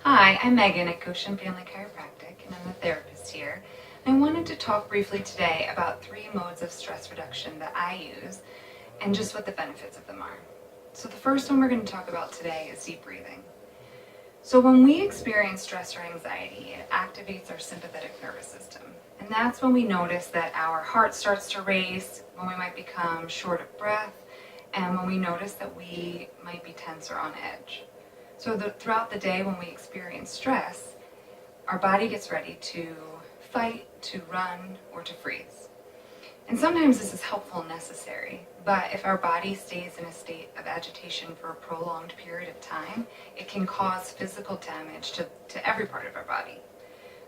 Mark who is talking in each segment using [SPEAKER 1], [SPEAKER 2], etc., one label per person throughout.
[SPEAKER 1] Hi, I'm Megan at Goshen Family Chiropractic, and I'm a therapist here. I wanted to talk briefly today about 3 modes of stress reduction that I use and just what the benefits of them are. So the first one we're going to talk about today is deep breathing. So when we experience stress or anxiety, it activates our sympathetic nervous system. And that's when we notice that our heart starts to race, when we might become short of breath, and when we notice that we might be tense or on edge. So throughout the day when we experience stress, our body gets ready to fight, to run, or to freeze. And sometimes this is helpful and necessary, but if our body stays in a state of agitation for a prolonged period of time, it can cause physical damage to every part of our body.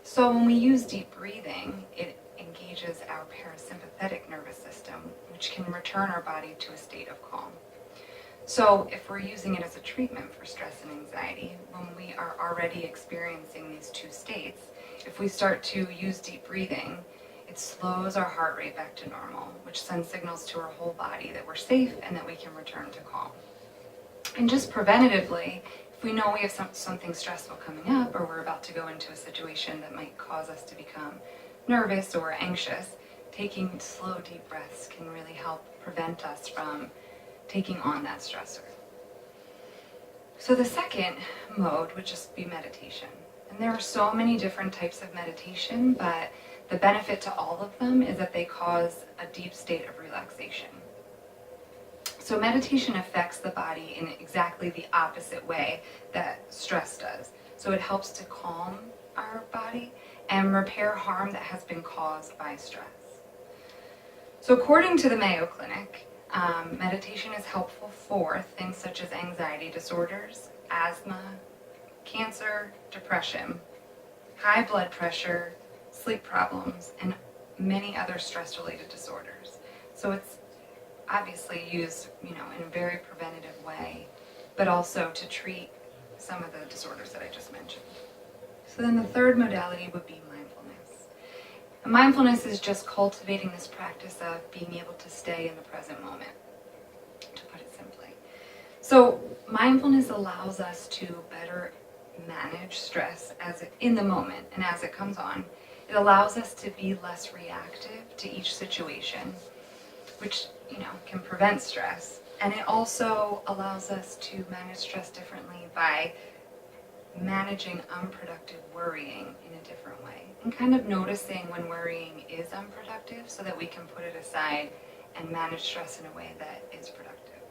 [SPEAKER 1] So when we use deep breathing, it engages our parasympathetic nervous system, which can return our body to a state of calm. So if we're using it as a treatment for stress and anxiety, when we are already experiencing these 2 states, if we start to use deep breathing, it slows our heart rate back to normal, which sends signals to our whole body that we're safe and that we can return to calm. And just preventatively, if we know we have something stressful coming up, or we're about to go into a situation that might cause us to become nervous or anxious, taking slow, deep breaths can really help prevent us from taking on that stressor. So the second mode would just be meditation. And there are so many different types of meditation, but the benefit to all of them is that they cause a deep state of relaxation. So meditation affects the body in exactly the opposite way that stress does. So it helps to calm our body and repair harm that has been caused by stress. So according to the Mayo Clinic, meditation is helpful for things such as anxiety disorders, asthma, cancer, depression, high blood pressure, sleep problems, and many other stress-related disorders. So it's obviously used, in a very preventative way, but also to treat some of the disorders that I just mentioned. So then the third modality would be mindfulness. And mindfulness is just cultivating this practice of being able to stay in the present moment, to put it simply. So mindfulness allows us to better manage stress in the moment and as it comes on. It allows us to be less reactive to each situation, which can prevent stress. And it also allows us to manage stress differently by managing unproductive worrying in a different way, and kind of noticing when worrying is unproductive so that we can put it aside and manage stress in a way that is productive.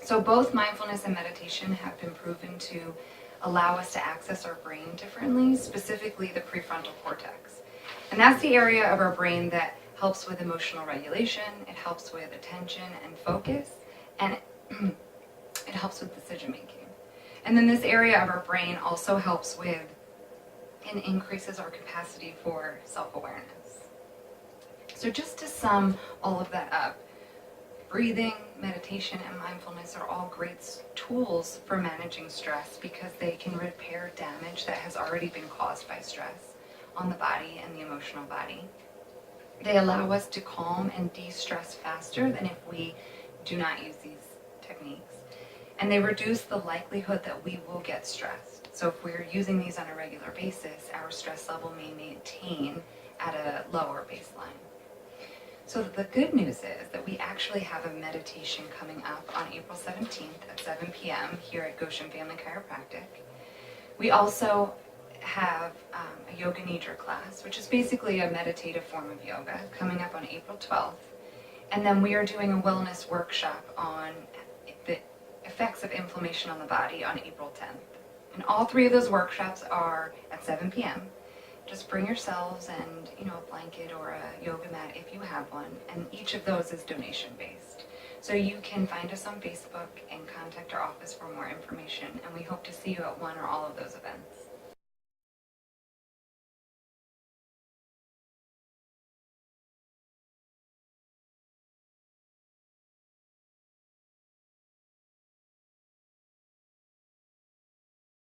[SPEAKER 1] So both mindfulness and meditation have been proven to allow us to access our brain differently, specifically the prefrontal cortex. And that's the area of our brain that helps with emotional regulation, it helps with attention and focus, and it helps with decision making. And then this area of our brain also helps with and increases our capacity for self-awareness. So just to sum all of that up, breathing, meditation, and mindfulness are all great tools for managing stress because they can repair damage that has already been caused by stress on the body and the emotional body. They allow us to calm and de-stress faster than if we do not use these techniques. And they reduce the likelihood that we will get stressed. So if we're using these on a regular basis, our stress level may maintain at a lower baseline. So the good news is that we actually have a meditation coming up on April 17th at 7 p.m. here at Goshen Family Chiropractic. We also have a yoga nidra class, which is basically a meditative form of yoga, coming up on April 12th. And then we are doing a wellness workshop on the effects of inflammation on the body on April 10th. And all 3 of those workshops are at 7 p.m. Just bring yourselves and, a blanket or a yoga mat if you have one, and each of those is donation based. So you can find us on Facebook and contact our office for more information, and we hope to see you at one or all of those events.